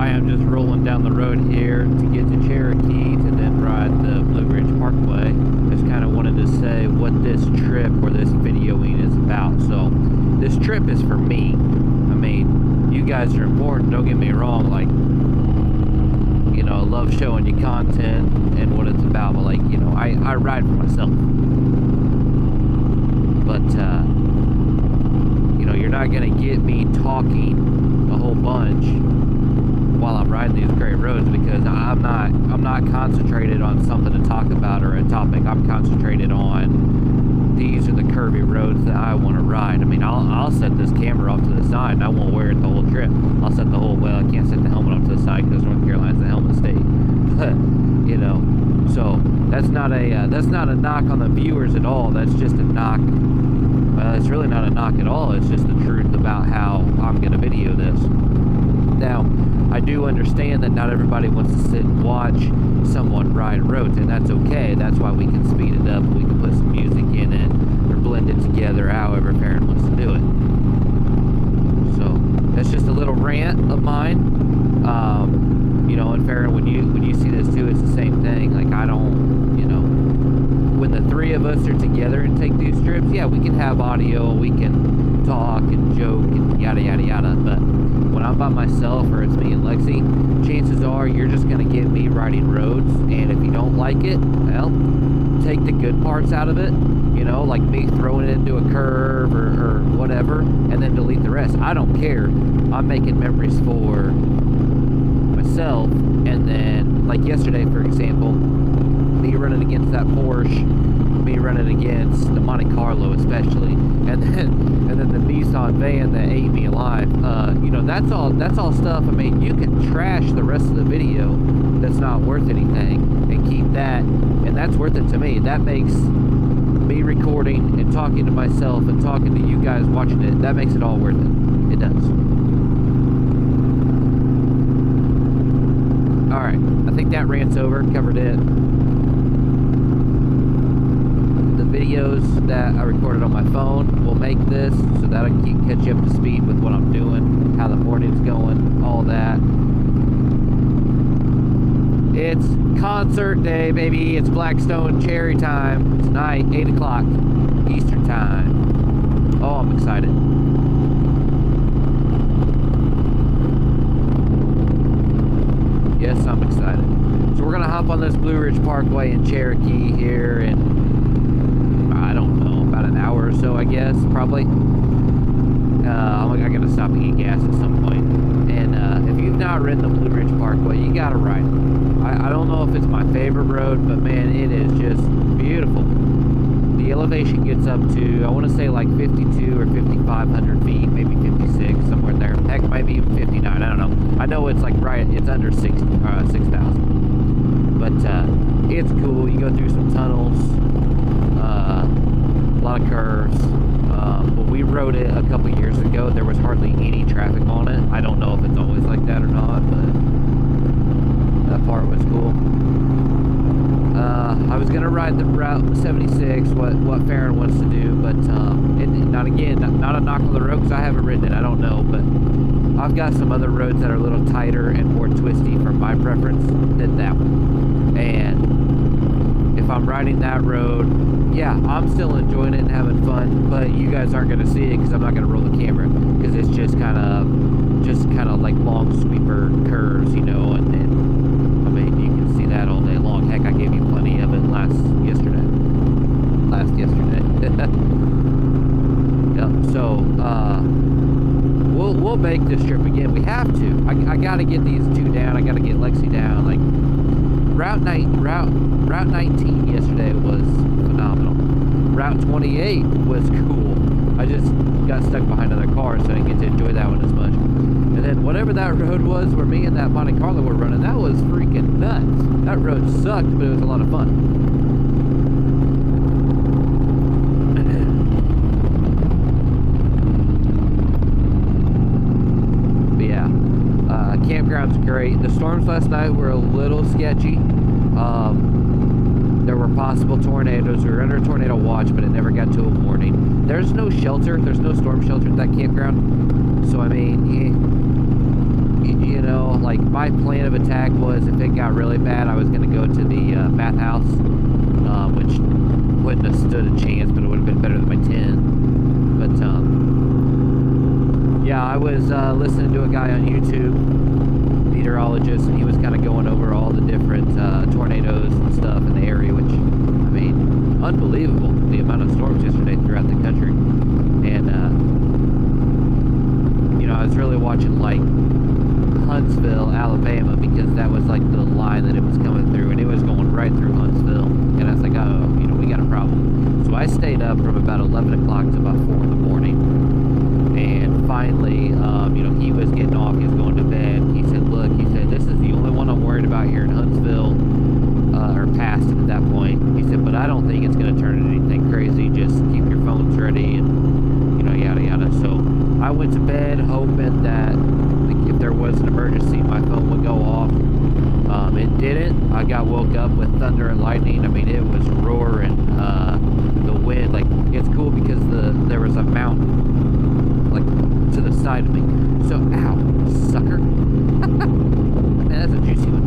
I am just rolling down the road here to get to Cherokee to then ride the Blue Ridge Parkway. Just kind of wanted to say what this trip or this videoing is about. So this trip is for me. I mean, you guys are important, don't get me wrong. Like, you know, I love showing you content and what it's about, but like, you know, I ride for myself. But you know, you're not gonna get me talking a whole bunch while I'm riding these great roads, because I'm not concentrated on something to talk about or a topic. I'm concentrated on these are the curvy roads that I want to ride. I mean, I'll set this camera off to the side and I won't wear it the whole trip. I'll set the whole, well, I can't set the helmet off to the side because North Carolina's the helmet state. But, you know, so that's not a knock on the viewers at all. That's just a knock. It's really not a knock at all. It's just the truth about how I'm going to video this. Now, I do understand that not everybody wants to sit and watch someone ride roads, and that's okay. That's why we can speed it up. We can put some music in it or blend it together however Pharryn wants to do it. So that's just a little rant of mine. You know, and Pharryn, when you see this too, it's the same thing. Like, I don't, you know, when the three of us are together and take these trips, yeah, we can have audio, we can talk and joke and yada yada yada, but when I'm by myself or it's me and Lexi, chances are you're just going to get me riding roads, and if you don't like it, well, take the good parts out of it, you know, like me throwing it into a curve or whatever, and then delete the rest. I don't care. I'm making memories for myself, and then, like yesterday, for example, me running against that Porsche, me running against the Monte Carlo especially, and then the Nissan van that ate me alive. You know, that's all stuff. I mean, you can trash the rest of the video that's not worth anything and keep that, and that's worth it to me. That makes me recording and talking to myself and talking to you guys watching it, that makes it all worth it. It does. Alright, I think that rant's over, covered it. Videos that I recorded on my phone will make this, so that'll catch you up to speed with what I'm doing, how the morning's going, all that. It's concert day, baby. It's Blackstone Cherry time tonight, 8 o'clock Eastern time. Oh, I'm excited. Yes, I'm excited. So we're gonna hop on this Blue Ridge Parkway in Cherokee here in, I don't know, about an hour or so, I guess, probably. I gotta stop and get gas at some point. And if you've not ridden the Blue Ridge Parkway, you gotta ride it. I don't know if it's my favorite road, but man, it is just beautiful. The elevation gets up to, I want to say like 52 or 5,500 feet, maybe 56, somewhere in there. Heck, maybe even 59, I don't know. I know it's like it's under 6,000. But it's cool. You go through some tunnels, a lot of curves. When we rode it a couple years ago, there was hardly any traffic on it. I don't know if it's always like that or not, but that part was cool. I was gonna ride the Route 76, what Pharryn wants to do, but not a knock on the road because I haven't ridden it. I don't know, but I've got some other roads that are a little tighter and more twisty for my preference than that one. And if I'm riding that road, yeah, I'm still enjoying it and having fun, but you guys aren't going to see it because I'm not going to roll the camera, because it's just kind of like long sweeper curves, you know, and I mean, you can see that all day long. Heck, I gave you plenty of it last yesterday. Yep. So we'll make this trip again. We have to. I got to get these two down. I got to get Lexi down. Like Route 19 yesterday was phenomenal. Route 28 was cool. I just got stuck behind other cars, so I didn't get to enjoy that one as much. And then whatever that road was where me and that Monte Carlo were running, that was freaking nuts. That road sucked, but it was a lot of fun. Campground's great. The storms last night were a little sketchy. There were possible tornadoes. We were under a tornado watch, but it never got to a warning. There's no shelter. There's no storm shelter at that campground. So, I mean, you know, like, my plan of attack was if it got really bad, I was going to go to the bathhouse, which wouldn't have stood a chance, but it would have been better than my 10. But, yeah, I was listening to a guy on YouTube, meteorologist, and he was kind of going over all the different tornadoes and stuff in the area, which, I mean, unbelievable, the amount of storms yesterday throughout the country. And, you know, I was really watching, like, Huntsville, Alabama, because that was, like, the line that it was coming through, and it was going right through Huntsville. And I was like, oh, you know, we got a problem. So I stayed up from about 11 o'clock to about 4 in the morning. And finally, you know, he was getting off, he was going to bed. He said, look, he said, this is the only one I'm worried about here in Huntsville, or past it at that point. He said, but I don't think it's going to turn into anything crazy. Just keep your phones ready and, you know, yada, yada. So I went to bed hoping that if there was an emergency, my phone would go off. It didn't. I got woke up with thunder and lightning. I mean, it was roaring. The wind, like, it's cool because there was a mountain, like, to the side of me. So, ow, sucker. Man, that's a juicy one.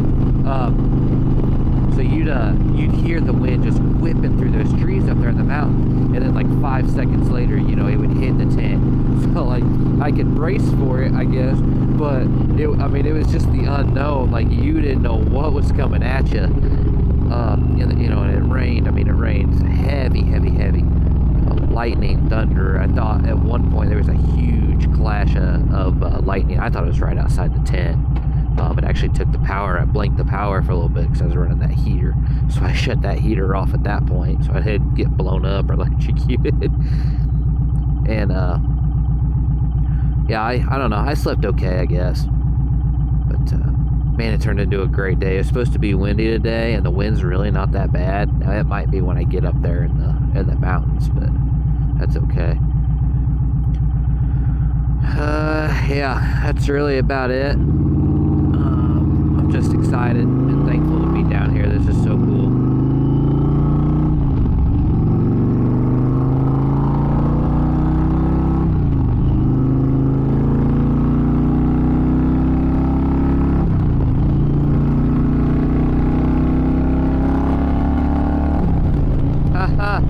So you'd hear the wind just whipping through those trees up there in the mountain, and then like 5 seconds later, you know, it would hit the tent. So like I could brace for it, I guess, but I mean, it was just the unknown. Like you didn't know what was coming at you. You know, and it rained. I mean, it rained heavy, heavy, heavy. Lightning, thunder. I thought at one point there was a huge clash of lightning. I thought it was right outside the tent. It actually took the power. I blinked the power for a little bit because I was running that heater. So I shut that heater off at that point, so I didn't get blown up or electrocuted. And yeah, I don't know. I slept okay, I guess. But man, it turned into a great day. It's supposed to be windy today, and the wind's really not that bad. Now, it might be when I get up there in the mountains, but that's okay. Yeah, that's really about it. I'm just excited and thankful to be down here. This is so cool. Haha,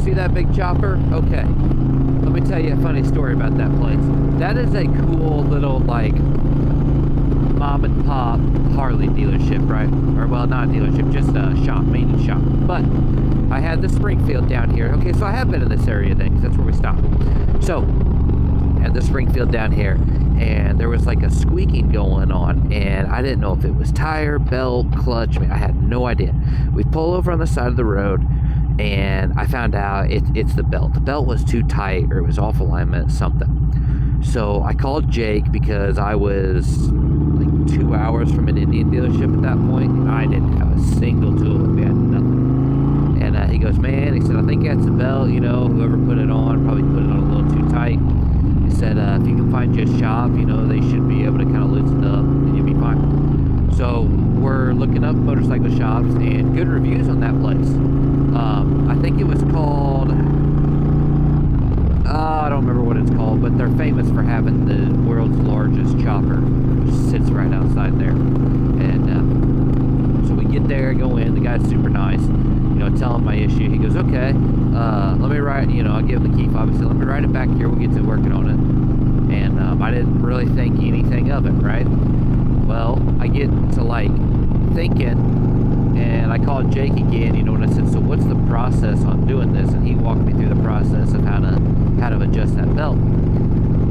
see that big chopper? Okay. Let me tell you a funny story about that place. That is a cool little, like, mom and pop Harley dealership, right? Or, well, not a dealership, just a shop, maintenance shop. But I had the Springfield down here. Okay, so I have been in this area then, because that's where we stopped. So, I had the Springfield down here, and there was like a squeaking going on, and I didn't know if it was tire, belt, clutch. I mean, I had no idea. We pull over on the side of the road, and I found out it's the belt. The belt was too tight, or it was off alignment, something. So I called Jake because I was like 2 hours from an Indian dealership at that point, and I didn't have a single tool with me. I had nothing. And he goes, man, he said, I think that's the belt, you know, whoever put it on probably put it on a little too tight. He said, if you can find just shop, you know, they should be able to kind of loosen it up, and you'll be fine. So we're looking up motorcycle shops, and good reviews on that place. I think it was called, I don't remember what it's called, but they're famous for having the world's largest chopper, which sits right outside there. And so we get there, go in, the guy's super nice, you know, tell him my issue. He goes, okay, let me write, you know, I'll give him the key fob. I said, let me write it back here, we'll get to working on it. And I didn't really think anything of it, right? Well, I get to like thinking, and I called Jake again, you know, and I said, so what's the process on doing this? And he walked me through the process of how to adjust that belt.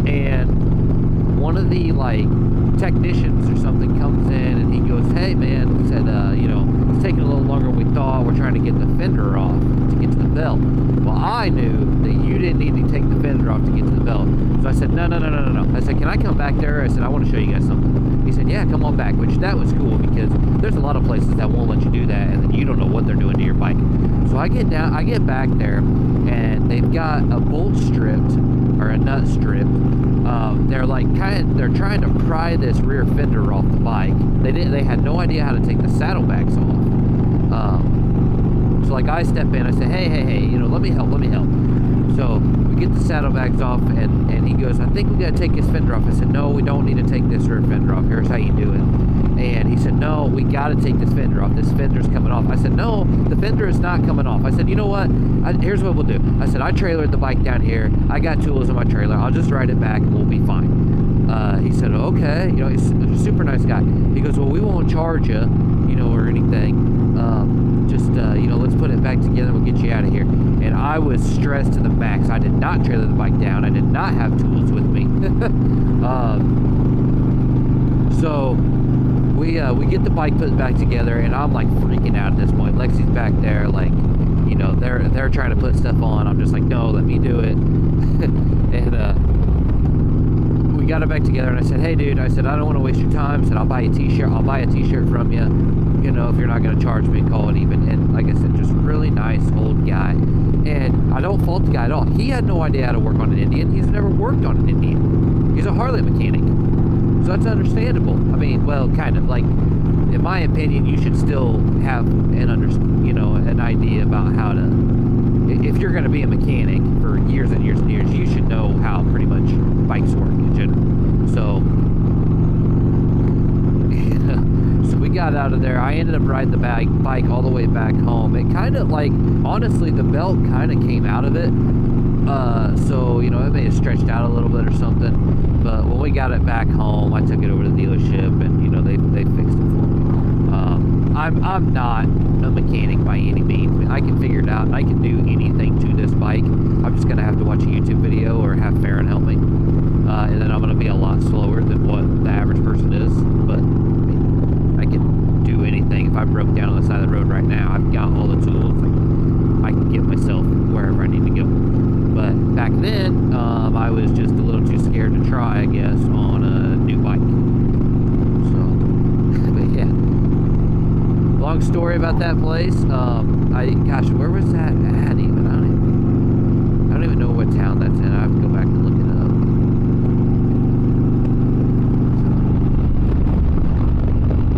And one of the like technicians or something comes in, and he goes, hey man, he said, you know, it's taking a little longer than we thought. We're trying to get the fender off to get to the belt. Well, I knew that you didn't need to take the fender off to get to the belt. So I said, no. I said, can I come back there? I said, I want to show you guys something. He said, yeah, come on back, which that was cool because there's a lot of places that won't let you do that, and then you don't know what they're doing to your bike. So I get back there, and they've got a bolt stripped, or a nut stripped. They're trying to pry this rear fender off the bike. They had no idea how to take the saddlebags off. So like I step in, I say, hey, you know, let me help. So we get the saddlebags off, and he goes, I think we got to take his fender off. I said, no, we don't need to take this rear fender off. Here's how you do it. And he said, no, we got to take this fender off. This fender's coming off. I said, no, the fender is not coming off. I said, you know what? Here's what we'll do. I said, I trailered the bike down here. I got tools in my trailer. I'll just ride it back and we'll be fine. He said, okay. You know, he's a super nice guy. He goes, well, we won't charge you, you know, or anything. You know, let's put it back together. We'll get you out of here. And I was stressed to the max. I did not trailer the bike down. I did not have tools with me. So we get the bike put back together, and I'm like freaking out at this point. Lexi's back there, like, you know, they're trying to put stuff on. I'm just like, no, let me do it. And we got it back together, and I said, hey dude, I said, I don't want to waste your time. I said, I'll buy a t-shirt. I'll buy a t-shirt from you, you know, if you're not going to charge me, call it even. And like I said, just really nice old guy. And I don't fault the guy at all. He had no idea how to work on an Indian. He's never worked on an Indian. He's a Harley mechanic. So that's understandable. I mean, well, kind of. Like, in my opinion, you should still have an idea about how to, if you're going to be a mechanic for years and years and years, you should know how pretty much bikes work in general. So we got out of there. I ended up riding the bike all the way back home. It kind of, like, honestly, the belt kind of came out of it. So, you know, it may have stretched out a little bit or something. But when we got it back home, I took it over to the dealership, and, you know, they fixed it for me. I'm not a mechanic by any means. I mean, I can figure it out, and I can do anything to this bike. I'm just going to have to watch a YouTube video or have Pharryn help me. And then I'm going to be a lot slower than what the average person is. But, I mean, I can do anything. If I broke down on the side of the road right now, I've got all the tools. I can get myself wherever I need to go. But back then, I was just a little too scared to try, I guess, on a new bike. So, but yeah. Long story about that place. Gosh, where was that at even? I don't even know what town that's in. I have to go back and look it up.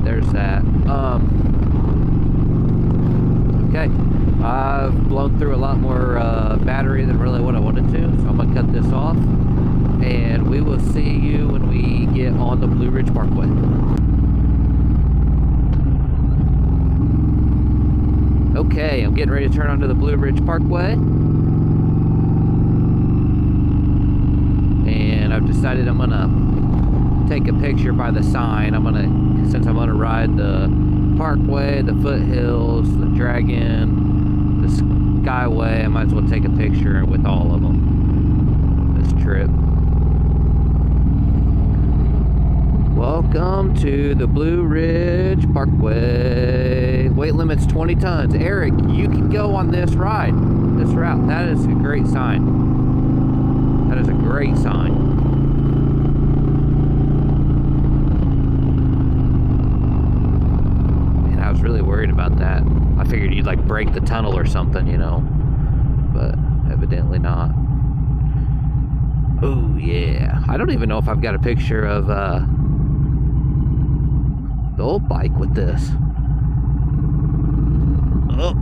There's that. Okay. I've blown through a lot more battery than really what I wanted to, so I'm going to cut this off, and we will see you when we get on the Blue Ridge Parkway. Okay, I'm getting ready to turn onto the Blue Ridge Parkway, and I've decided I'm going to take a picture by the sign. Since I'm going to ride the Parkway, the foothills, the Dragon, the Skyway, I might as well take a picture with all of them this trip. Welcome to the Blue Ridge Parkway. Weight limit's 20 tons. Eric, you can go on this ride, this route. That is a great sign. That is a great sign. Man, I was really worried about that. I figured you'd like break the tunnel or something, you know, but evidently not. Oh yeah. I don't even know if I've got a picture of the old bike with this. Oh.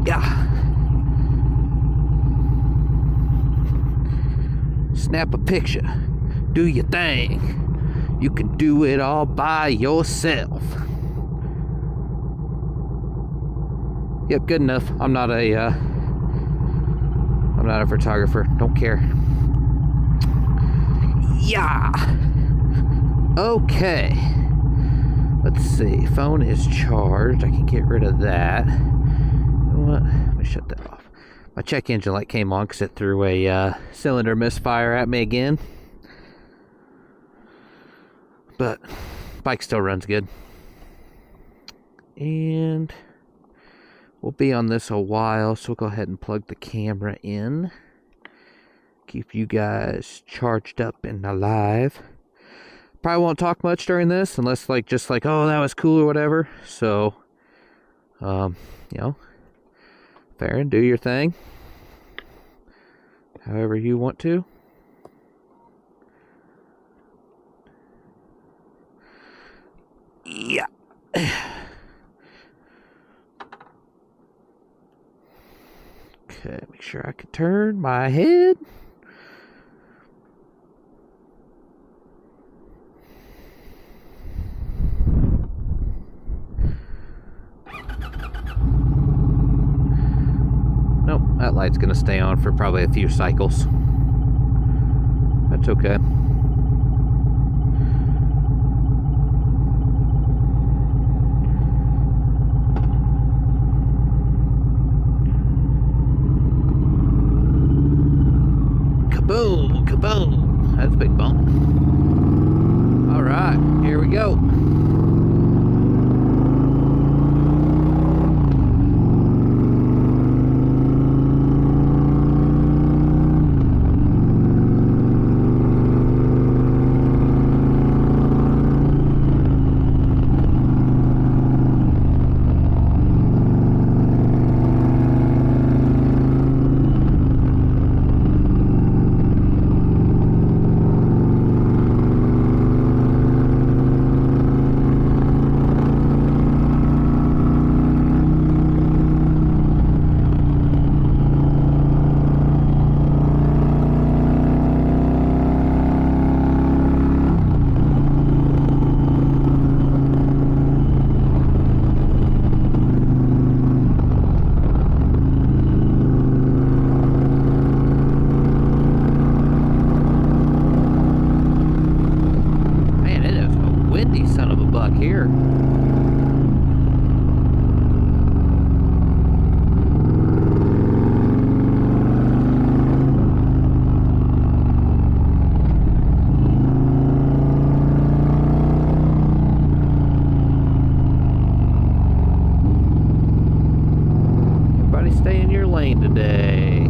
Yeah. Snap a picture. Do your thing. You can do it all by yourself. Yep, good enough. I'm not a photographer. Don't care. Yeah. Okay. Let's see. Phone is charged. I can get rid of that. You know what? Let me shut that off. My check engine light came on because it threw a cylinder misfire at me again. But bike still runs good. And we'll be on this a while, so we'll go ahead and plug the camera in. Keep you guys charged up and alive. Probably won't talk much during this, unless just like, oh, that was cool or whatever. So, you know, Pharryn, do your thing. however you want to. Yeah. Okay, make sure I can turn my head. Nope, that light's gonna stay on for probably a few cycles. That's okay. Kaboom, kaboom. That's a big bump. All right, here we go. Here. Everybody stay in your lane today.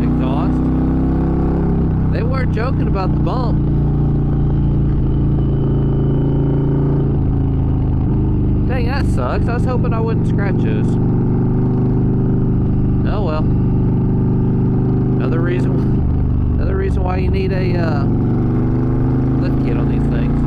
Exhaust. They weren't joking about the bump. Dang, that sucks. I was hoping I wouldn't scratch those. Oh well. Another reason why you need a lift kit on these things.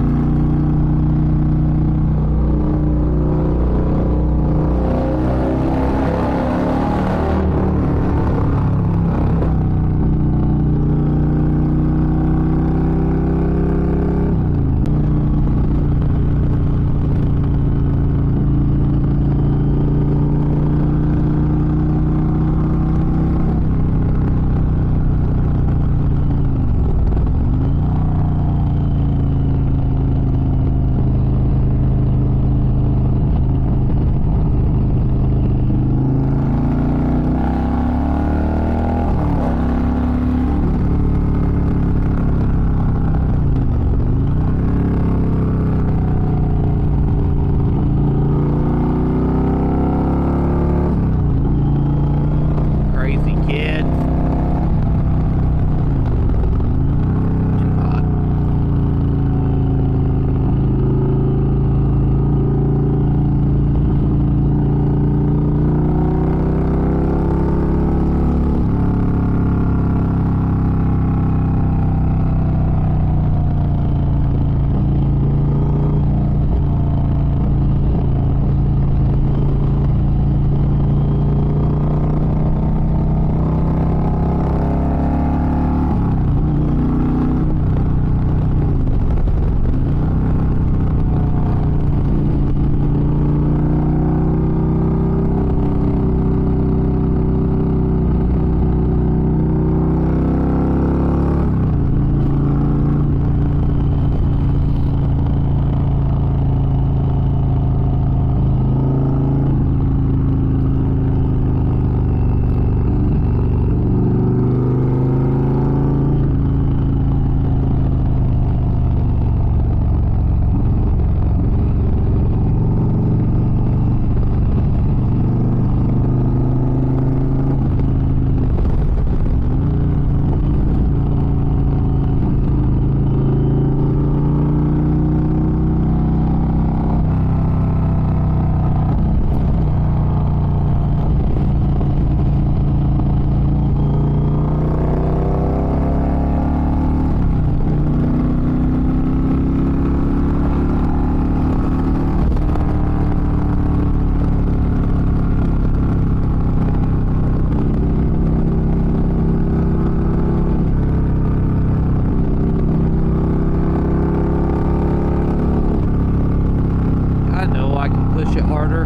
push it harder,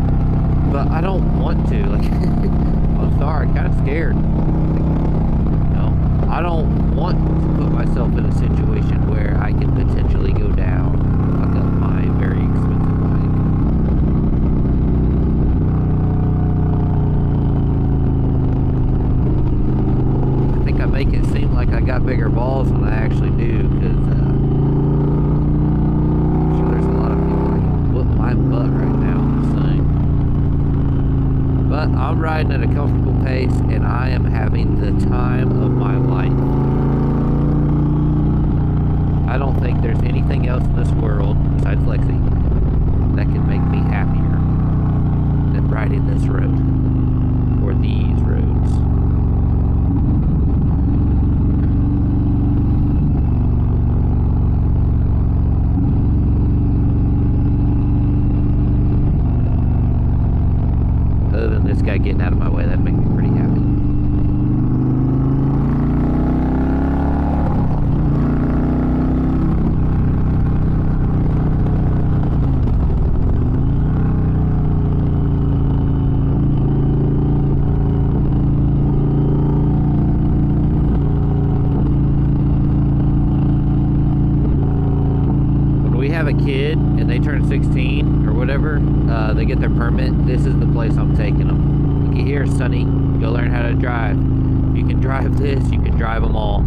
but I don't want to. Like, I'm sorry, I'm kind of scared. I don't want to put myself in a situation where I can potentially go down, fuck up my very expensive bike. I think I make it seem like I got bigger balls than I actually do, because I'm sure there's a lot of people that can whoop my butt right now on this thing. But I'm riding at a comfortable pace, and I am having the time of my life. I don't think there's anything else in this world, besides Lexi, that can make me happier than riding this road, or these roads. Other than this guy getting out of my way, that makes me pretty happy. A kid and they turn 16 or whatever, they get their permit, this is the place I'm taking them. Look at here, Sonny, go learn how to drive. If you can drive this, you can drive them all.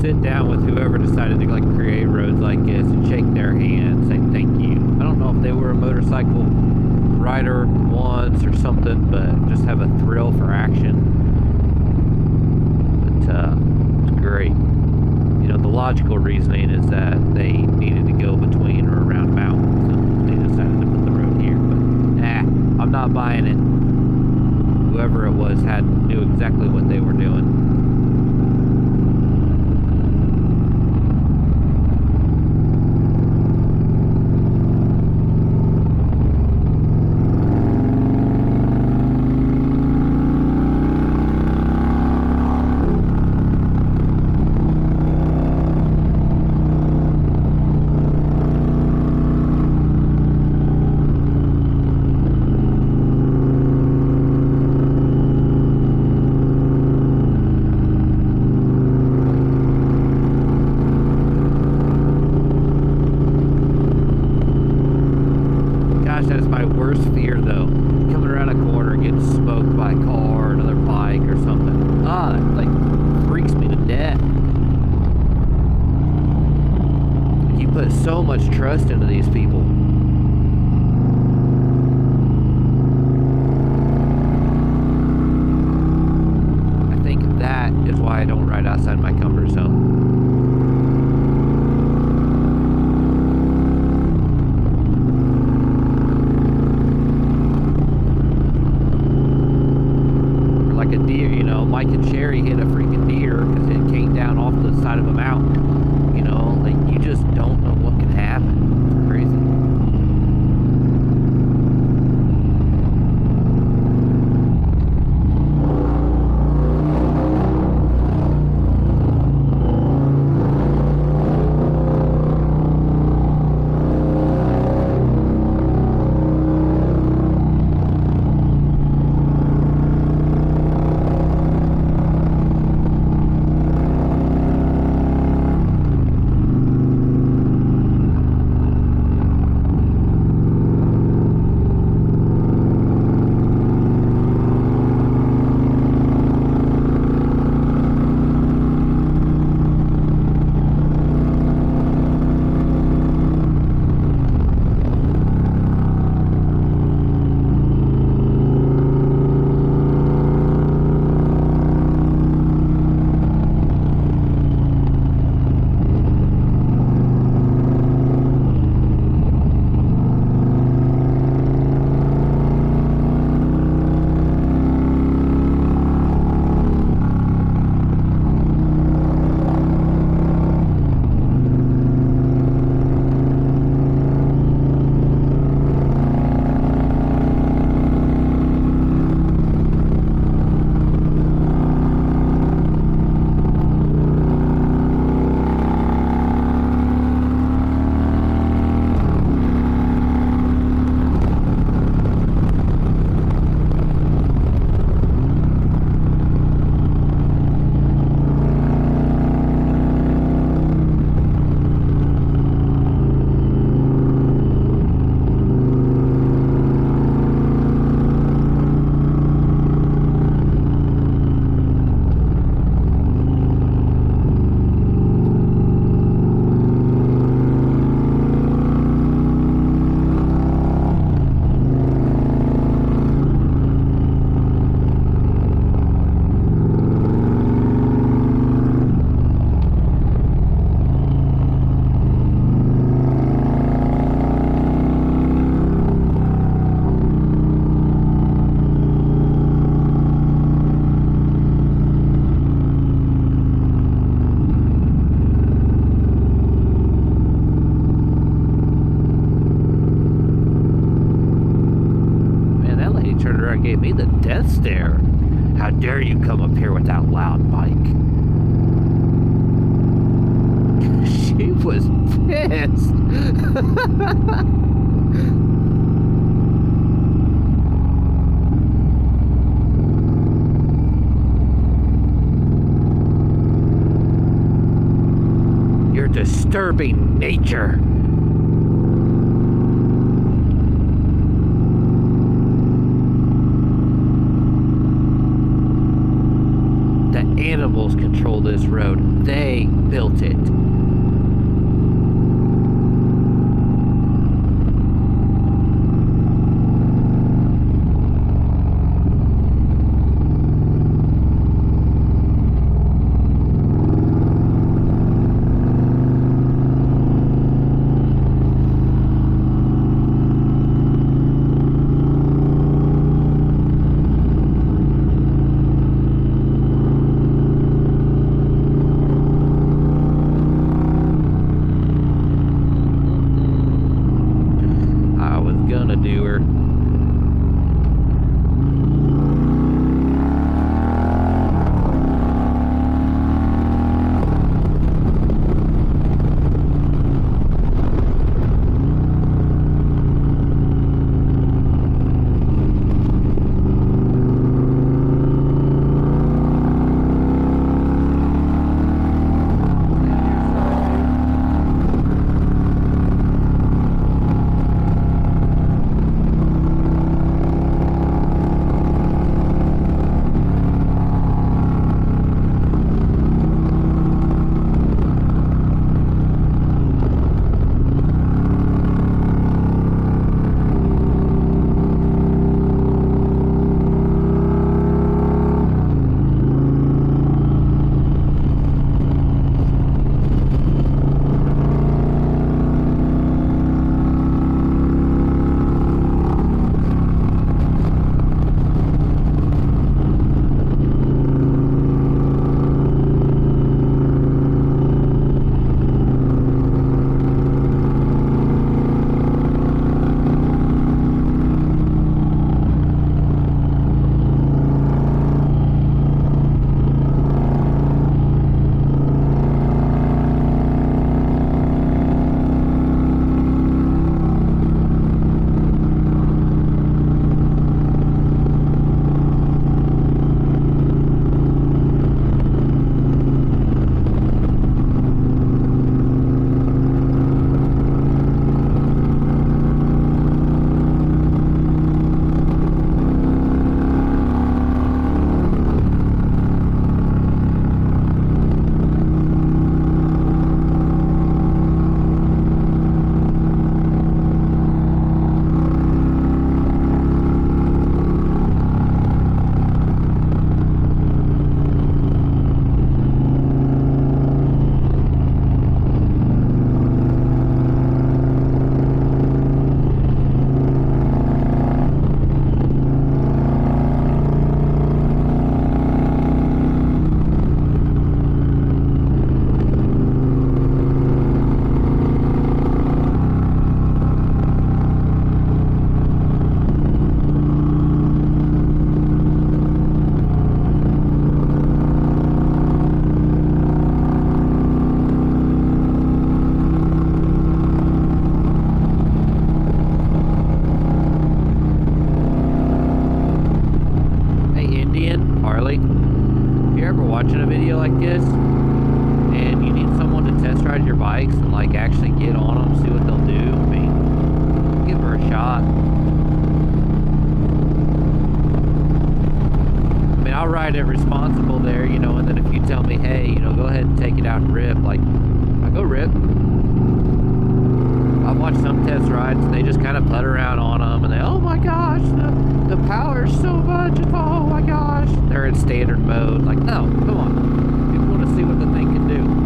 sit down with whoever decided to like create roads like this and shake their hand, say thank you. I don't know if they were a motorcycle rider once or something, but just have a thrill for action. But it's great. You know, the logical reasoning is that they needed to go between or around mountains, and they decided to put the road here. But I'm not buying it. whoever it was knew exactly what they were doing. Trust into these people. I think that is why I don't ride outside my comfort zone. Or like a deer, you know, Mike and Sherry hit a freaking deer because it came down off the side of a mountain. You know, like you just don't know what can happen. It's crazy. Gave me the death stare. How dare you come up here with that loud bike? She was pissed. You're disturbing nature. Animals control this road. They built it. ride it responsible there, you know, and then if you tell me, hey, you know, go ahead and take it out and rip, like, I go rip. I've watched some test rides, and they just kind of putt around on them, and they, oh my gosh, the power's so much, oh my gosh. They're in standard mode, like, no, come on. People want to see what the thing can do.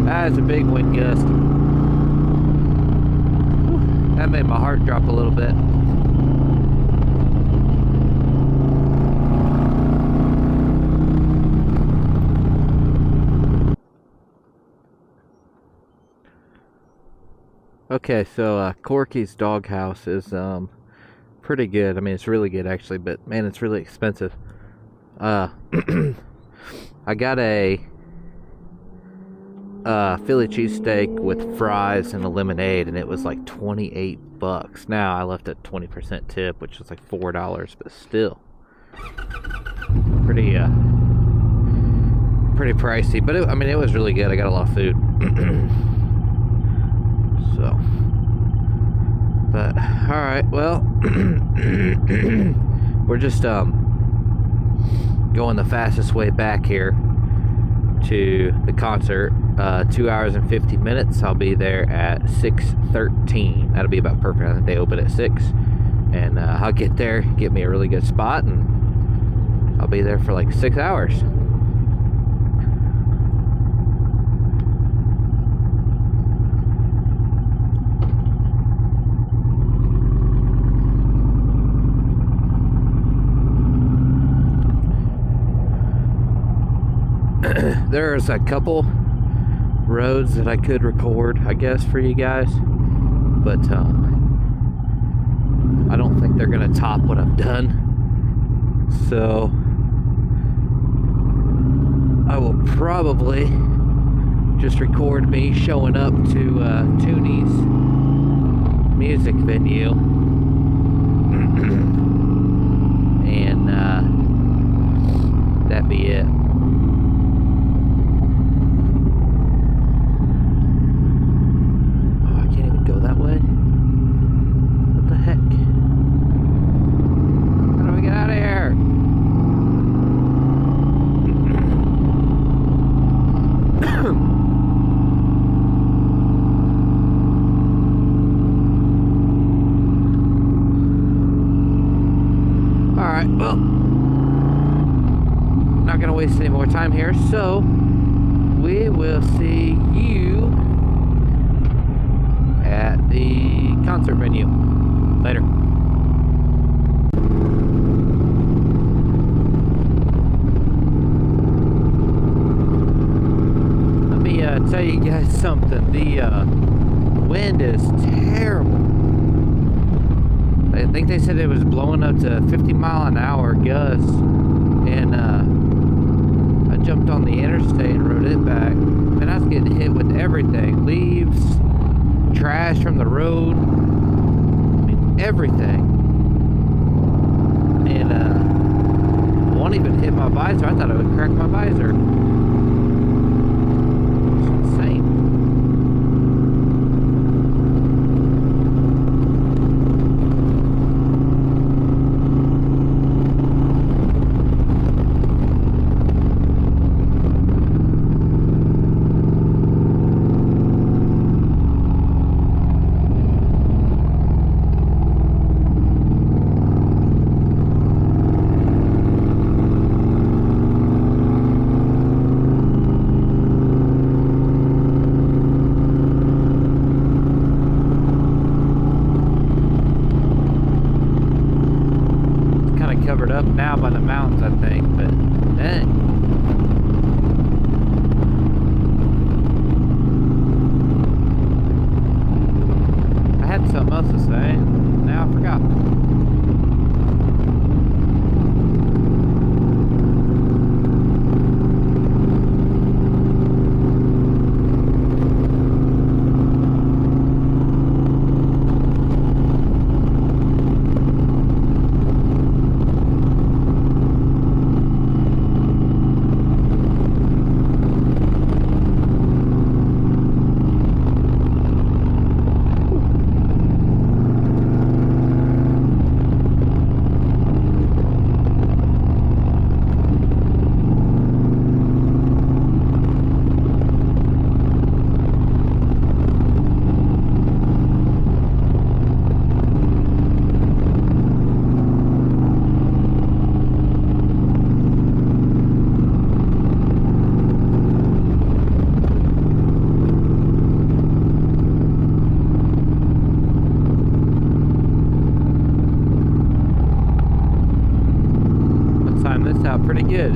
That's a big wind gust. That made my heart drop a little bit. Okay, so Corky's Doghouse is pretty good. I mean, it's really good actually, but man, it's really expensive. I got a Philly cheesesteak with fries and a lemonade, and it was like $28. Now I left a 20% tip, which was like $4, but still pretty pricey. But I mean, it was really good. I got a lot of food. So, but all right, well, we're just going the fastest way back here to the concert. 2 hours and 50 minutes. I'll be there at 6:13. That'll be about perfect. I think they open at 6, and I'll get there, get me a really good spot, and I'll be there for like 6 hours. there's a couple roads that I could record, I guess, for you guys, but I don't think they're gonna top what I've done. So I will probably just record me showing up to Toonie's music venue and that be it. Oh, I can't even go that way. What the heck? How do we get out of here? Alright, well, not gonna waste any more time here, so we will see you at the concert venue later. Let me tell you guys something. The wind is terrible. I think they said it was blowing up to 50-mile-an-hour gusts, and I jumped on the interstate and rode it back, and I was getting hit with everything. Leaves, trash from the road, I mean, everything. And one even hit my visor. I thought it would crack my visor. It's insane. Covered up now by the mountains, I think, but dang. I had something else to say, now I forgot. Out pretty good.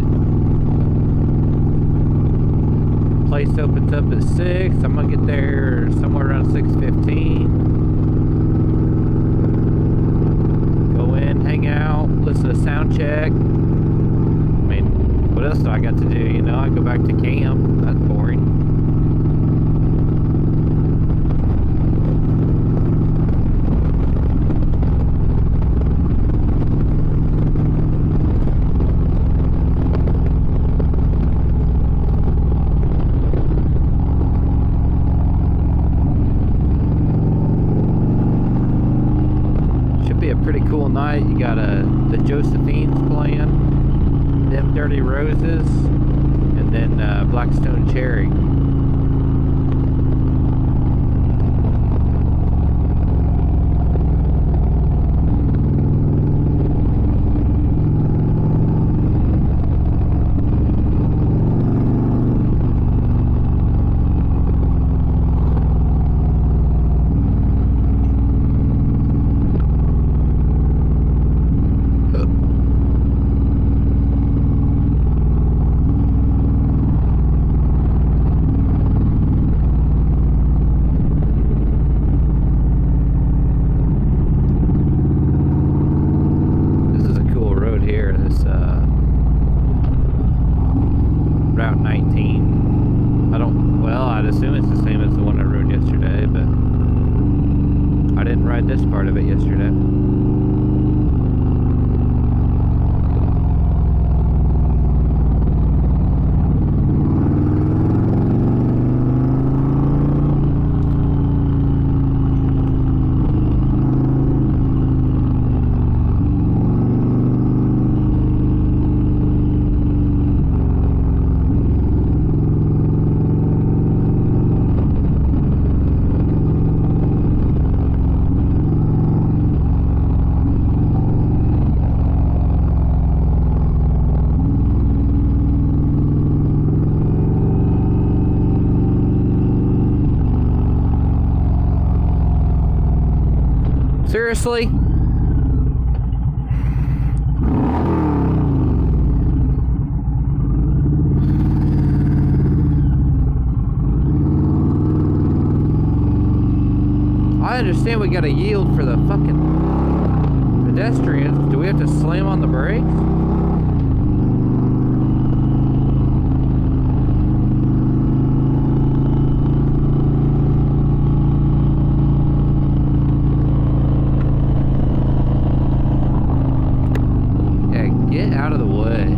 Place opens up at 6. I'm gonna get there somewhere around 6:15. Go in, hang out, listen to sound check. I mean, what else do I got to do? You know, I go back to camp. That's boring. Pretty cool night. You got the Josephine's playing, Them Dirty Roses, and then Blackstone Cherry. this Route 19. I'd assume it's the same as the one I rode yesterday, but I didn't ride this part of it yesterday. Seriously? I understand we gotta yield for the fucking pedestrians. Do we have to slam on the brakes? Get out of the way.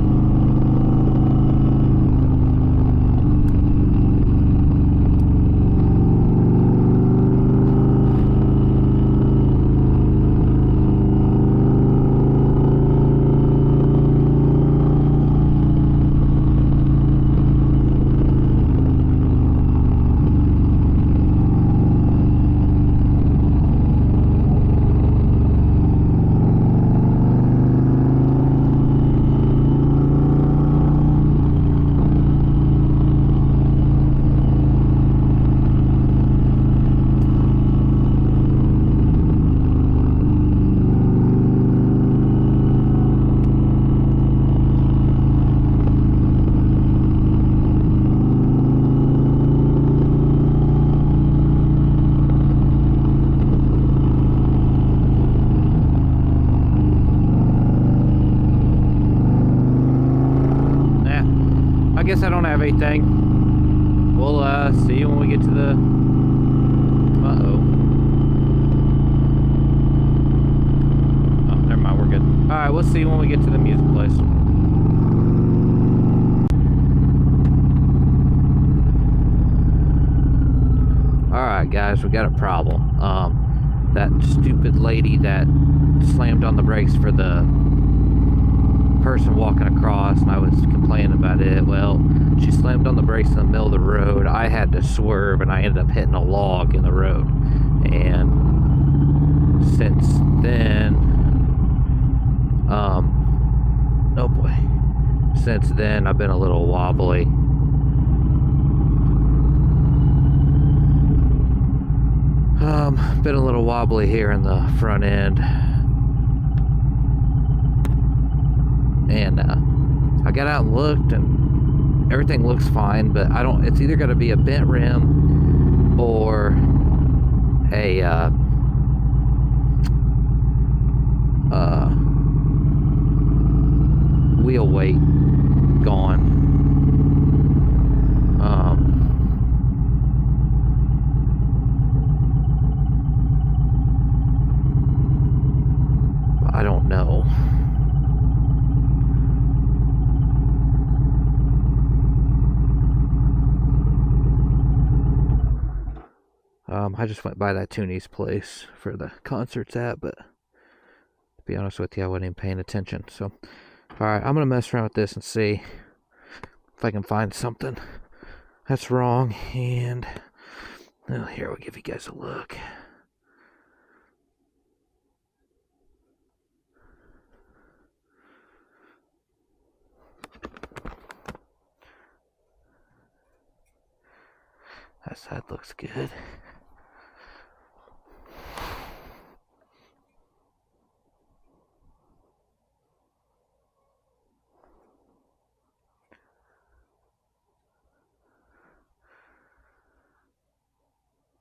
I guess I don't have anything. We'll see you when we get to the... Uh-oh. Oh, never mind, we're good. Alright, we'll see you when we get to the music place. Alright guys, we got a problem. That stupid lady that slammed on the brakes for the person walking across, and I was complaining about it. Well, she slammed on the brakes in the middle of the road. I had to swerve, and I ended up hitting a log in the road. And since then, oh boy, since then I've been a little wobbly. Been a little wobbly here in the front end. And I got out and looked, and everything looks fine, but I don't, it's either got to be a bent rim or a wheel weight gone. I don't know. I just went by that Tooney's place for the concerts at, but to be honest with you, I wasn't even paying attention. So, alright, I'm going to mess around with this and see if I can find something that's wrong. And, well, here, we'll give you guys a look. That side looks good.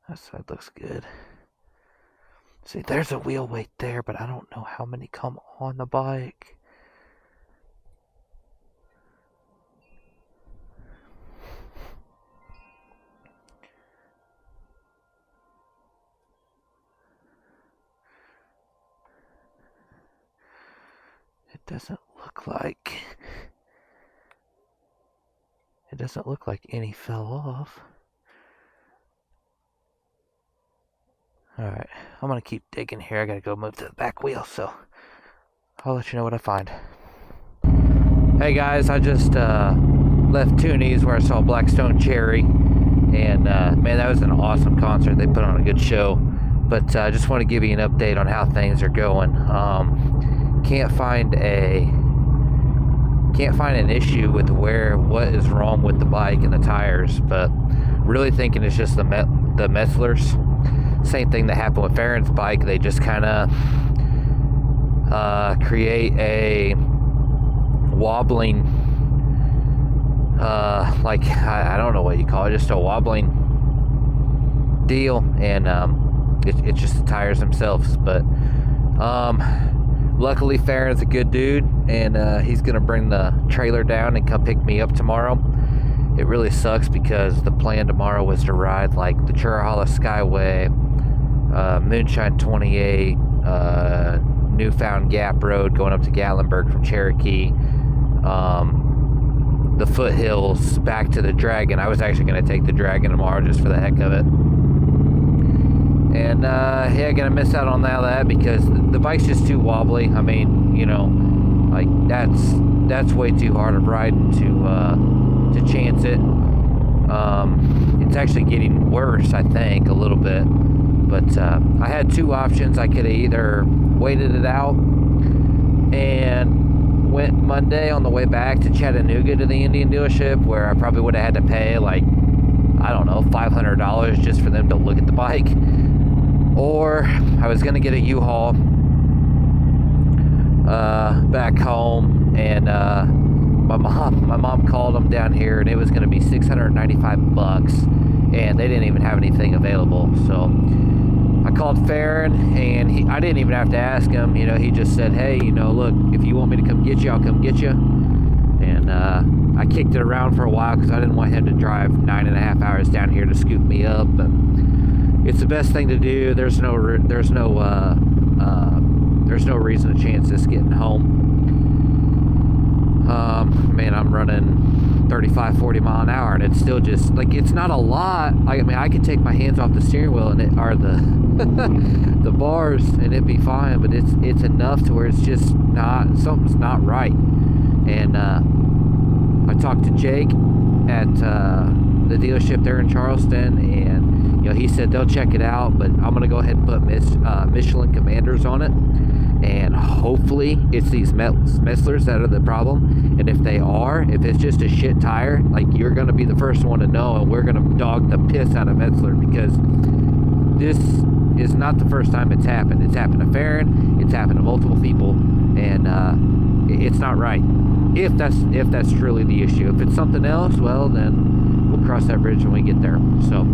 That side looks good. See, there's a wheel weight there, but I don't know how many come on the bike. Doesn't look like... It doesn't look like any fell off. Alright, I'm gonna keep digging here. I gotta go move to the back wheel, so I'll let you know what I find. Hey guys, I just left Toonies where I saw Blackstone Cherry, and man, that was an awesome concert. They put on a good show, but I just want to give you an update on how things are going. Can't find an issue with what is wrong with the bike and the tires, but really thinking it's just the Metzlers. Same thing that happened with Pharryn's bike. They just kind of create a wobbling, like, I don't know what you call it, just a wobbling deal, and it's just the tires themselves. But luckily Pharryn's a good dude, and he's gonna bring the trailer down and come pick me up tomorrow. It really sucks because the plan tomorrow was to ride like the Churrahalla Skyway, Moonshine 28, Newfound Gap Road going up to Gatlinburg from Cherokee, the foothills back to the Dragon. I was actually going to take the Dragon tomorrow just for the heck of it. And yeah, gonna miss out on that because the bike's just too wobbly. I mean, you know, like that's way too hard of riding to chance it. It's actually getting worse, I think, a little bit. But I had two options. I could have either waited it out and went Monday on the way back to Chattanooga to the Indian dealership, where I probably would have had to pay like, I don't know, $500 just for them to look at the bike. Or I was gonna get a U-Haul back home, and my mom called them down here, and it was gonna be $695, and they didn't even have anything available. So I called Pharryn, and I didn't even have to ask him. You know, he just said, hey, you know, look, if you want me to come get you, I'll come get you. And I kicked it around for a while because I didn't want him to drive 9.5 hours down here to scoop me up. But it's the best thing to do. There's no reason to chance this getting home. Man, I'm running 35, 40 mile an hour, and it's still just like, it's not a lot. I mean, I could take my hands off the steering wheel and the bars, and it'd be fine. But it's enough to where it's just not, something's not right. And I talked to Jake at the dealership there in Charleston, and you know, he said they'll check it out, but I'm gonna go ahead and put Michelin Commanders on it, and hopefully it's these Metzlers that are the problem. And if they are, if it's just a shit tire, like, you're gonna be the first one to know, and we're gonna dog the piss out of Metzler, because this is not the first time it's happened. It's happened to Pharryn, it's happened to multiple people, and it's not right. If that's truly the issue. If it's something else, well, then we'll cross that bridge when we get there. So,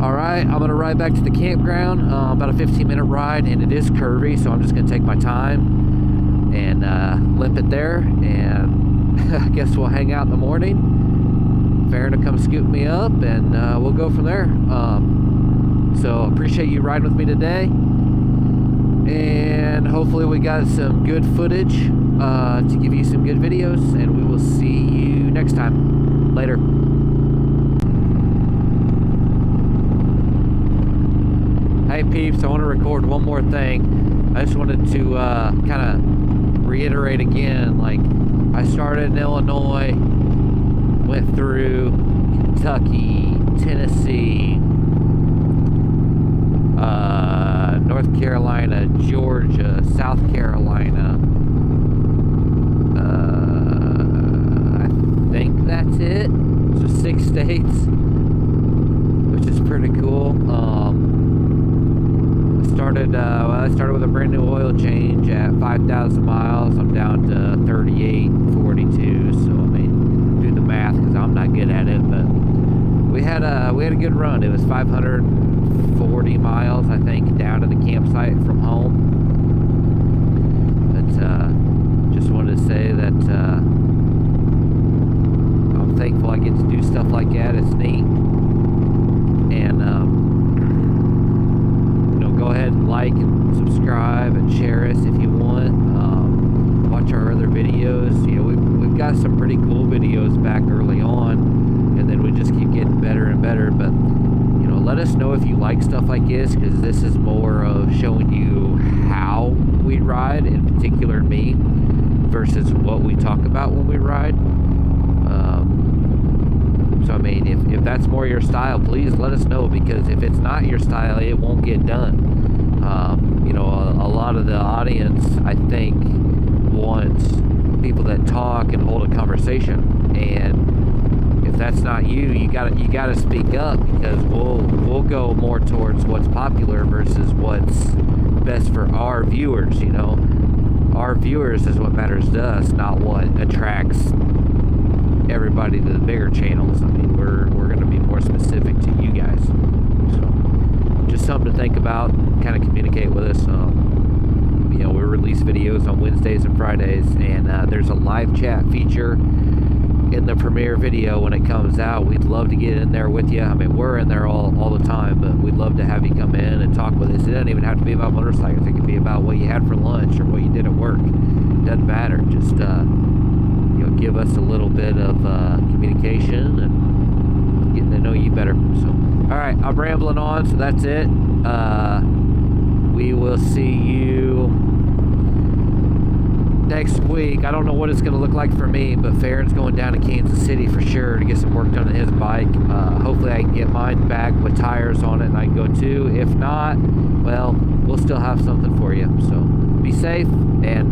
all right, I'm gonna ride back to the campground. About a 15-minute ride, and it is curvy, so I'm just gonna take my time and limp it there. And I guess we'll hang out in the morning. Pharryn will come scoop me up, and we'll go from there. So appreciate you riding with me today, and hopefully we got some good footage to give you some good videos, and we will see you next time. Later. Hey peeps, I want to record one more thing. I just wanted to kind of reiterate again, like, I started in Illinois, went through Kentucky, Tennessee, North Carolina, Georgia, South Carolina. I think that's it. So 6 states, which is pretty cool. I started with a brand new oil change at 5,000 miles. I'm down to 3842. So I mean, do the math because I'm not good at it, but we had a good run. It was 540 miles, I think, down to the campsite from home. But just wanted to say that I'm thankful I get to do stuff like that. It's neat. And you know, go ahead and like and subscribe and share us if you want. got some pretty cool videos back early on, and then we just keep getting better and better. But you know, let us know if you like stuff like this, because this is more of showing you how we ride, in particular me, versus what we talk about when we ride. So I mean, if that's more your style, please let us know, because if it's not your style, it won't get done. You know, a lot of the audience, I think, wants people that talk and hold a conversation, and if that's not you, you gotta speak up, because we'll go more towards what's popular versus what's best for our viewers. You know, our viewers is what matters to us, not what attracts everybody to the bigger channels. I mean, we're going to be more specific to you guys. So just something to think about, kind of communicate with us. You know, we release videos on Wednesdays and Fridays, and there's a live chat feature in the premiere video when it comes out. We'd love to get in there with you. I mean, we're in there all the time, but we'd love to have you come in and talk with us. It doesn't even have to be about motorcycles. It could be about what you had for lunch or what you did at work. It doesn't matter. Just you know, give us a little bit of communication and getting to know you better. So, all right, I'm rambling on, so that's it. We will see you next week. I don't know what it's going to look like for me, but Pharryn's going down to Kansas City for sure to get some work done on his bike. Hopefully I can get mine back with tires on it and I can go too. If not, well, we'll still have something for you. So be safe and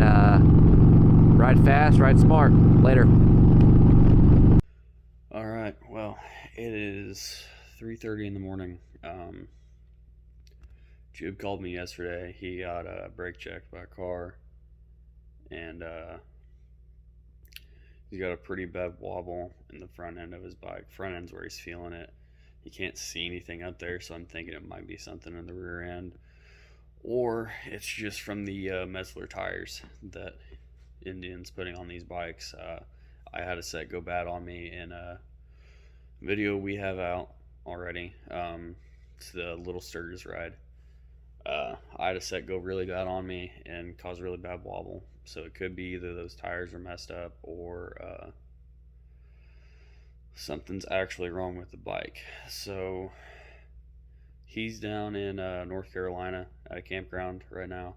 ride fast, ride smart. Later. All right, well, it is 3:30 in the morning. Jib called me yesterday. He got brake checked by a car, and he's got a pretty bad wobble in the front end of his bike. Front end's where he's feeling it. He can't see anything up there, so I'm thinking it might be something in the rear end, or it's just from the Messler tires that Indian's putting on these bikes. I had a set go bad on me in a video we have out already. It's the Little Sturgis ride. I had a set go really bad on me and cause really bad wobble. So it could be either those tires are messed up or something's actually wrong with the bike. So he's down in North Carolina at a campground right now.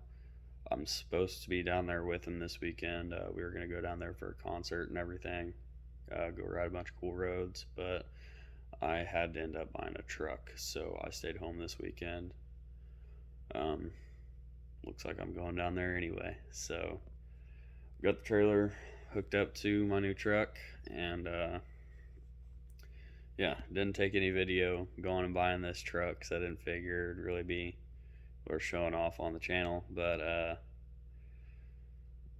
I'm supposed to be down there with him this weekend. We were going to go down there for a concert and everything, go ride a bunch of cool roads, but I had to end up buying a truck, so I stayed home this weekend. Looks like I'm going down there anyway, so got the trailer hooked up to my new truck, and yeah, didn't take any video going and buying this truck because I didn't figure it'd really be worth showing off on the channel, but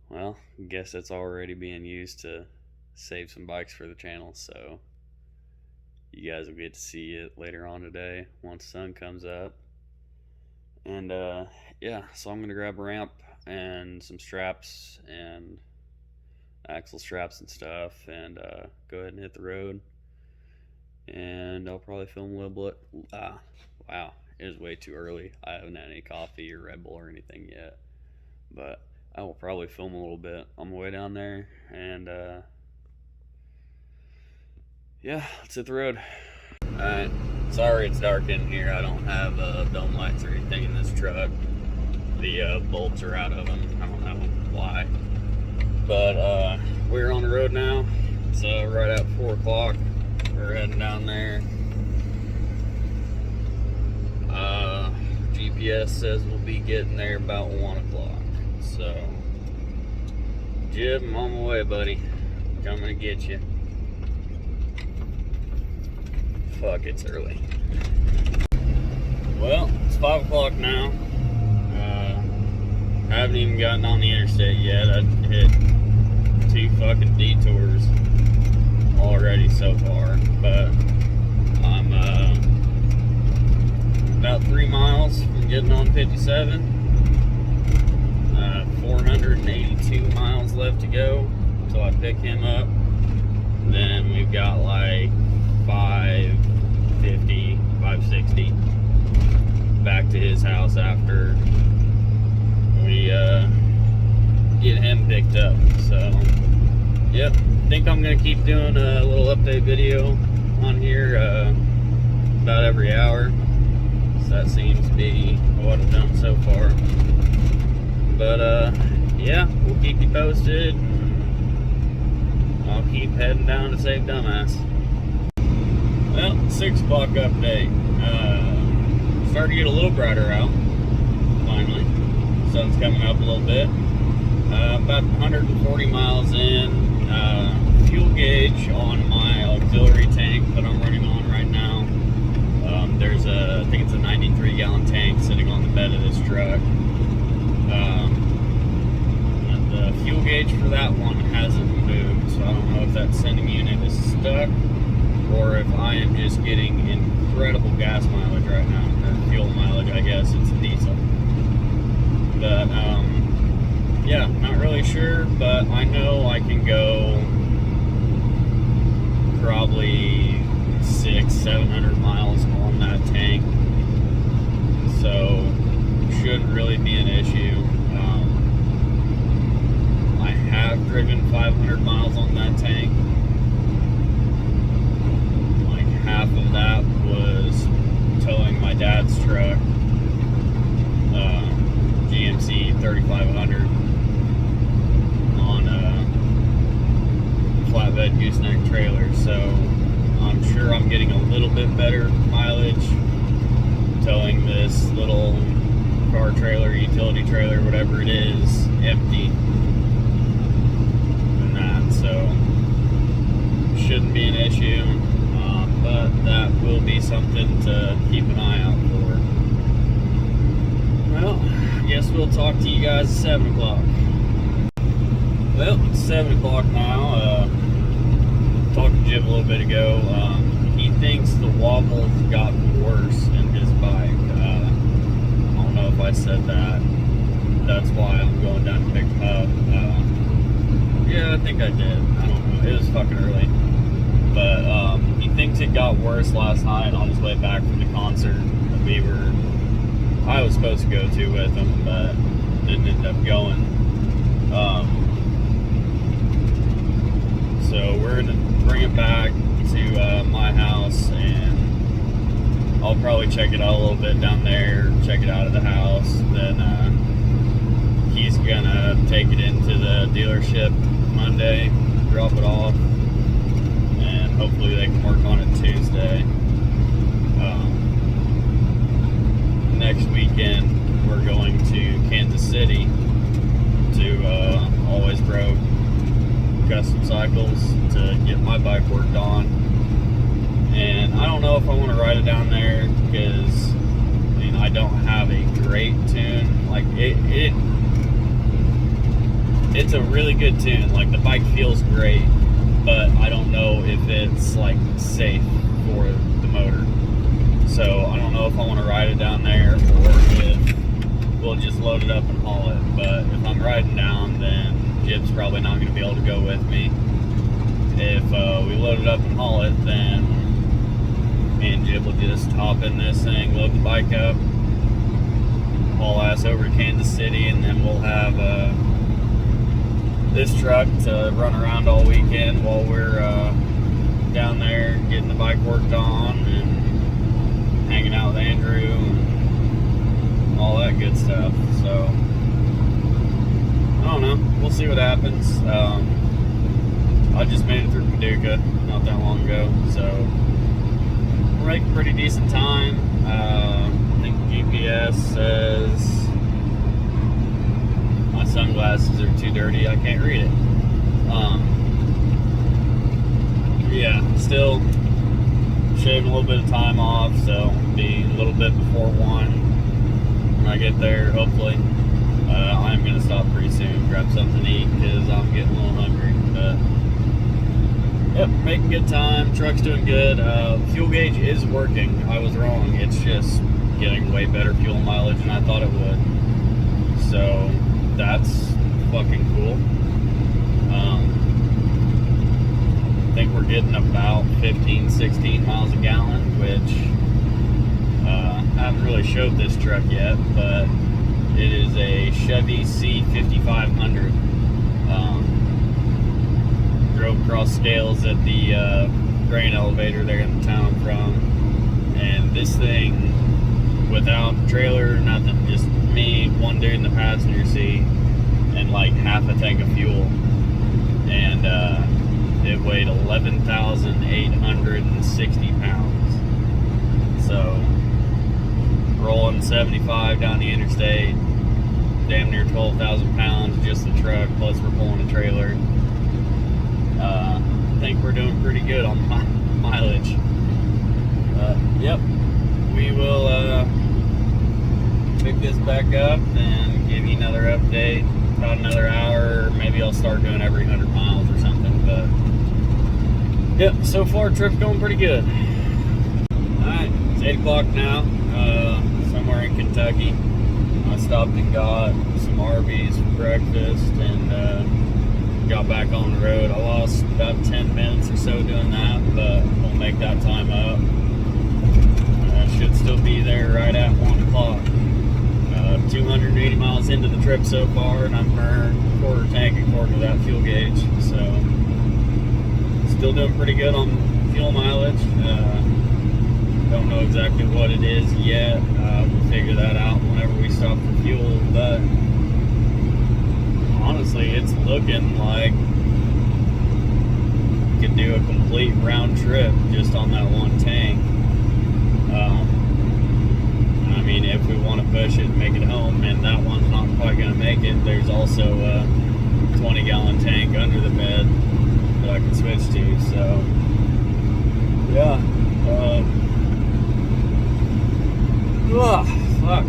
well, I guess it's already being used to save some bikes for the channel, so you guys will get to see it later on today once the sun comes up. And yeah, so I'm gonna grab a ramp and some straps and axle straps and stuff, and go ahead and hit the road, and I'll probably film a little bit. Wow, it is way too early. I haven't had any coffee or Red Bull or anything yet, but I will probably film a little bit on my way down there, and yeah, let's hit the road. Alright, sorry it's dark in here. I don't have dome lights or anything in this truck. The bolts are out of them. I don't know why. But we're on the road now. It's right at 4 o'clock. We're heading down there. GPS says we'll be getting there about 1 o'clock. So, Jib, I'm on my way, buddy. Coming to get you. Fuck, it's early. Well, it's 5 o'clock now. I haven't even gotten on the interstate yet. I hit 2 fucking detours already so far, but I'm about 3 miles from getting on 57. 482 miles left to go until I pick him up. And then we've got like 550, 560 back to his house after we get him picked up. So Yep, think I'm gonna keep doing a little update video on here about every hour. So that seems to be what I've done so far. But yeah, we'll keep you posted. I'll keep heading down to save dumbass. Well, 6 o'clock update. Starting to get a little brighter out. Finally, sun's coming up a little bit. About 140 miles in. Fuel gauge on my auxiliary tank that I'm running on right now. There's I think it's a 93 gallon tank sitting on the bed of this truck. The fuel gauge for that one hasn't moved, so I don't know if that sending unit is stuck or if I am just getting incredible gas mileage right now, or fuel mileage, I guess. It's a diesel. But yeah, not really sure, but I know I can go probably 600-700 miles on that tank, so shouldn't really be an issue. I have driven 500 miles on that tank. Like half of that was towing my dad's truck, GMC 3500 on a flatbed gooseneck trailer, so I'm sure I'm getting a little bit better mileage towing this little car trailer, utility trailer, whatever it is, empty than that, so shouldn't be an issue, but that will be something to keep an eye out for. Well, I guess we'll talk to you guys at 7 o'clock. Well, it's 7 o'clock now. Talked to Jim a little bit ago. He thinks the wobble's gotten worse in his bike. I don't know if I said that. That's why I'm going down to pick him up. Yeah, I think I did. I don't know. It was fucking early. But he thinks it got worse last night on his way back from the concert that I was supposed to go to with him, but didn't end up going. So we're gonna bring it back to my house, and I'll probably check it out a little bit down there, check it out at the house. Then he's gonna take it into the dealership Monday, drop it off, and hopefully they can work on it Tuesday. Next weekend we're going to Kansas City to Always Broke Custom Cycles to get my bike worked on, and I don't know if I want to ride it down there because I mean I don't have a great tune. Like it's a really good tune. Like the bike feels great, but I don't know if it's like safe for the motor. So I don't know if I want to ride it down there or if we'll just load it up and haul it. But if I'm riding down, then Jib's probably not going to be able to go with me. If we load it up and haul it, then me and Jib will just hop in this thing, load the bike up, haul ass over to Kansas City, and then we'll have this truck to run around all weekend while we're down there getting the bike worked on and hanging out with Andrew and all that good stuff. So I don't know, we'll see what happens. I just made it through Paducah not that long ago, so we're making pretty decent time. I think GPS says my sunglasses are too dirty, I can't read it. Yeah, still shaving a little bit of time off, so be a little bit before 1 when I get there, hopefully. I'm going to stop pretty soon, grab something to eat, because I'm getting a little hungry. But yep, making good time, truck's doing good. Fuel gauge is working, I was wrong, it's just getting way better fuel mileage than I thought it would. So that's fucking cool. I think we're getting about 15-16 miles a gallon, which I haven't really showed this truck yet, but it is a Chevy C5500. across scales at the grain elevator there in the town I'm from, and this thing, without trailer, nothing, just me, one dude in the passenger seat, and like half a tank of fuel, and it weighed 11,860 pounds. So rolling 75 down the interstate, damn near 12,000 pounds, just the truck, plus we're pulling a trailer. I think we're doing pretty good on mileage. Yep, we will pick this back up and give you another update about another hour. Maybe I'll start doing every 100 miles or something, but yep, so far trip's going pretty good. Alright, it's 8 o'clock now, somewhere in Kentucky. I stopped and got some Arby's for breakfast and got back on the road. I lost about 10 minutes or so doing that, but we'll make that time up. I should still be there right at 1 o'clock. 280 miles into the trip so far, and I've burned a quarter tank according to that fuel gauge. So still doing pretty good on fuel mileage. Don't know exactly what it is yet. We'll figure that out whenever we stop for fuel, but honestly, it's looking like we could do a complete round trip just on that one tank. I mean, if we want to push it and make it home, and that one's not quite going to make it, there's also a 20-gallon tank under the bed that I can switch to. So yeah, fuck,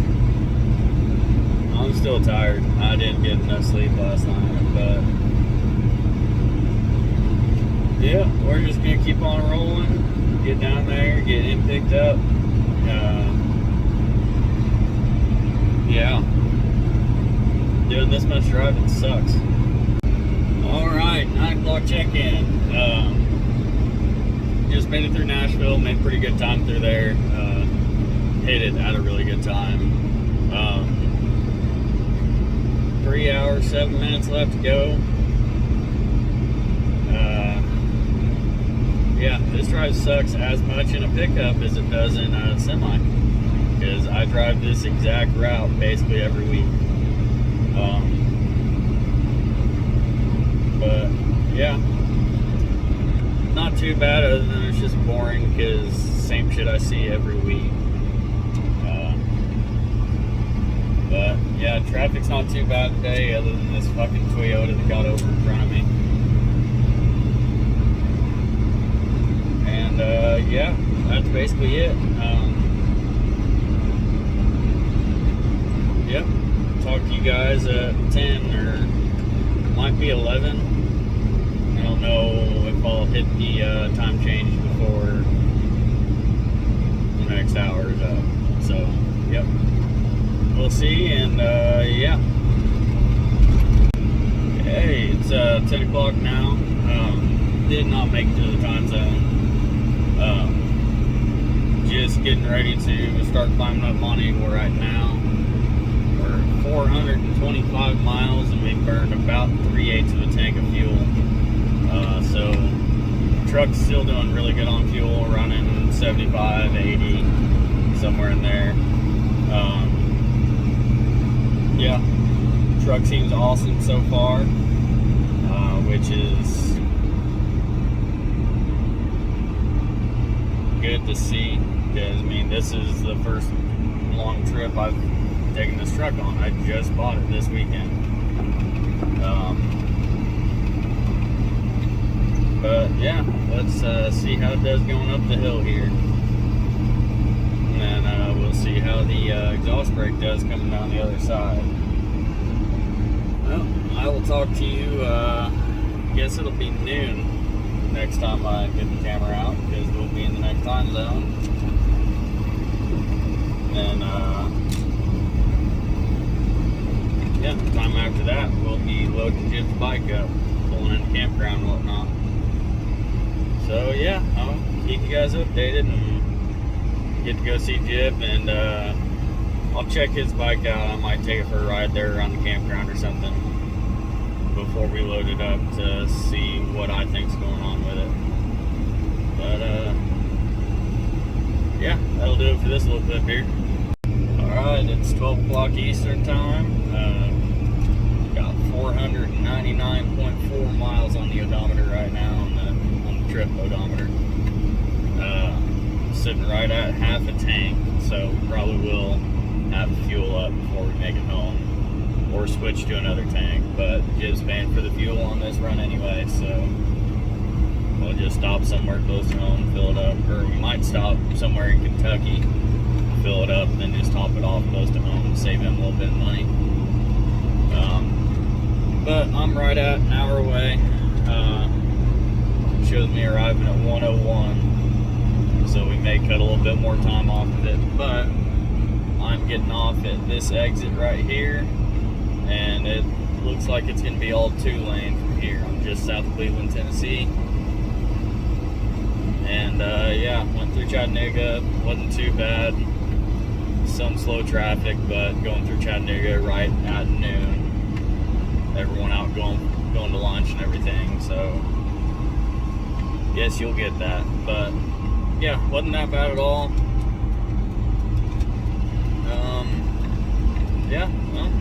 I'm still tired. I didn't get enough sleep last night, but yeah, we're just gonna keep on rolling, get down there, get him picked up. Yeah, doing this much driving sucks. Alright, 9 o'clock check-in. Just made it through Nashville, made pretty good time through there. Hit it at a really good time. 3 hours, 7 minutes left to go. Yeah, this drive sucks as much in a pickup as it does in a semi, because I drive this exact route basically every week. But yeah, not too bad, other than it's just boring because same shit I see every week. But yeah, traffic's not too bad today, other than this fucking Toyota that got over in front of me. And yeah, that's basically it. Yep, talk to you guys at 10 or might be 11. I don't know if I'll hit the time change before the next hour is up. So, yep, we'll see. And yeah, hey, it's 10 o'clock now. Did not make it to the time zone. Just getting ready to start climbing up Monte Eagle right now. We're 425 miles and we burned about 3/8 of a tank of fuel. So truck's still doing really good on fuel, running 75, 80, somewhere in there. Yeah, truck seems awesome so far, which is good to see, because I mean, this is the first long trip I've taken this truck on. I just bought it this weekend. But yeah, let's see how it does going up the hill here, and then we'll see how the exhaust brake does coming down the other side. Well, I will talk to you, I guess it'll be noon next time I get the camera out, because we'll be in the next time zone. And yeah, time after that we'll be loading Jim's bike up, pulling in the campground and whatnot. So yeah, I'll keep you guys updated and get to go see Jib, and I'll check his bike out. I might take it for a ride there around the campground or something before we load it up to see what I think's going on with it. But yeah, that'll do it for this little clip here. Alright, it's 12 o'clock Eastern time. Got 499.4 miles on the odometer right now, on the trip odometer. Sitting right at half a tank, so probably will have fuel up before we make it home, or switch to another tank, but Jib's paying for the fuel on this run anyway, so we'll just stop somewhere close to home, fill it up, or we might stop somewhere in Kentucky, fill it up, and then just top it off close to home and save him a little bit of money. But I'm right at an hour away. Shows me arriving at 1:01. So we may cut a little bit more time off of it, but I'm getting off at this exit right here, and it looks like it's going to be all 2-lane from here. I'm just south of Cleveland, Tennessee, and yeah, went through Chattanooga, wasn't too bad, some slow traffic, but going through Chattanooga right at noon, everyone out going to lunch and everything, so guess you'll get that, but yeah, wasn't that bad at all. Yeah, well,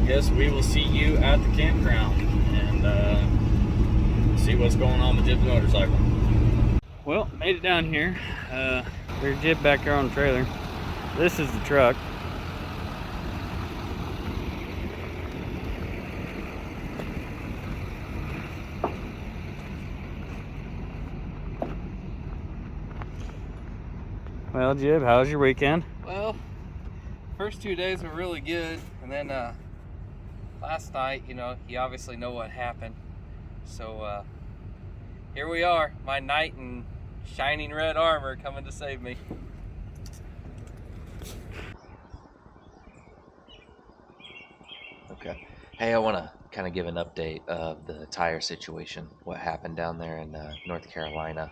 guess we will see you at the campground and see what's going on with Jib's motorcycle. Well, made it down here. There's Jib back here on the trailer. This is the truck. Well, Jib, how was your weekend? Well, first 2 days were really good, and then last night, you obviously know what happened. So here we are, my knight in shining red armor coming to save me. Okay. Hey, I want to kind of give an update of the tire situation, what happened down there in North Carolina.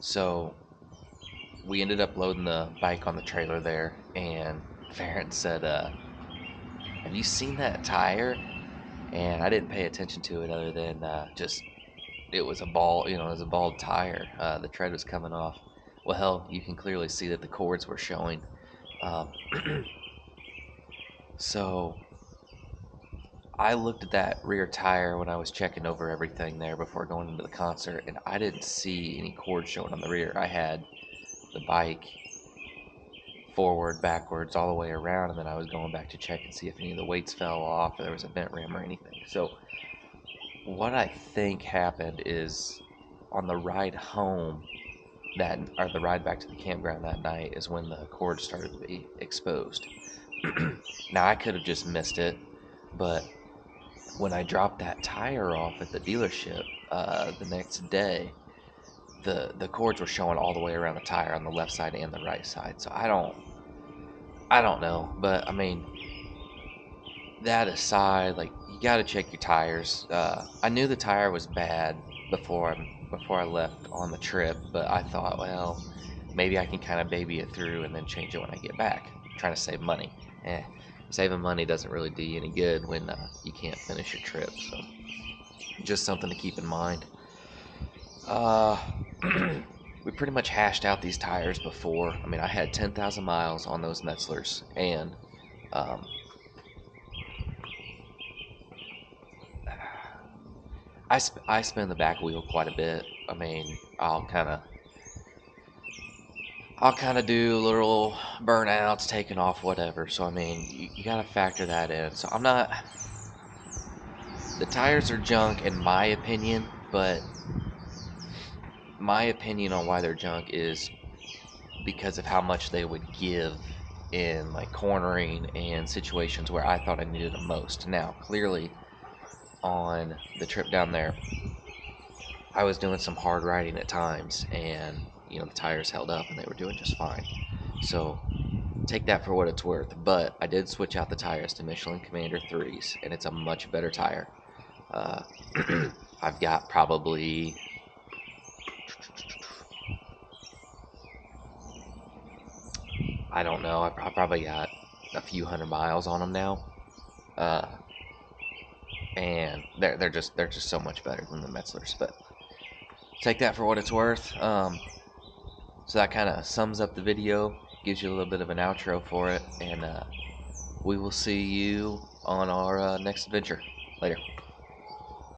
So we ended up loading the bike on the trailer there, and Pharryn said, have you seen that tire? And I didn't pay attention to it other than just, it was a bald, it was a bald tire. The tread was coming off. Well, hell, you can clearly see that the cords were showing. So I looked at that rear tire when I was checking over everything there before going into the concert, and I didn't see any cords showing on the rear. I had the bike forward, backwards, all the way around, and then I was going back to check and see if any of the weights fell off or there was a vent rim or anything. So what I think happened is on the ride home, or the ride back to the campground that night, is when the cord started to be exposed. Now I could have just missed it, but when I dropped that tire off at the dealership the next day, the cords were showing all the way around the tire on the left side and the right side. So I don't know, but I mean, that aside, like, you got to check your tires. I knew the tire was bad before I left on the trip, but I thought, well, maybe I can kind of baby it through and then change it when I get back. I'm trying to save money. Saving money doesn't really do you any good when you can't finish your trip. So just something to keep in mind. We pretty much hashed out these tires before. I mean, I had 10,000 miles on those Metzlers, and I spin the back wheel quite a bit. I mean, I'll kind of do little burnouts, taking off, whatever. So I mean, you got to factor that in. So the tires are junk in my opinion, but my opinion on why they're junk is because of how much they would give in like cornering and situations where I thought I needed them most. Now, clearly on the trip down there, I was doing some hard riding at times, and the tires held up and they were doing just fine. So take that for what it's worth. But I did switch out the tires to Michelin Commander 3s, and it's a much better tire. I've got probably, I don't know, I probably got a few hundred miles on them now. and they're just so much better than the Metzlers. But take that for what it's worth. So that kind of sums up the video, gives you a little bit of an outro for it, and we will see you on our next adventure. Later.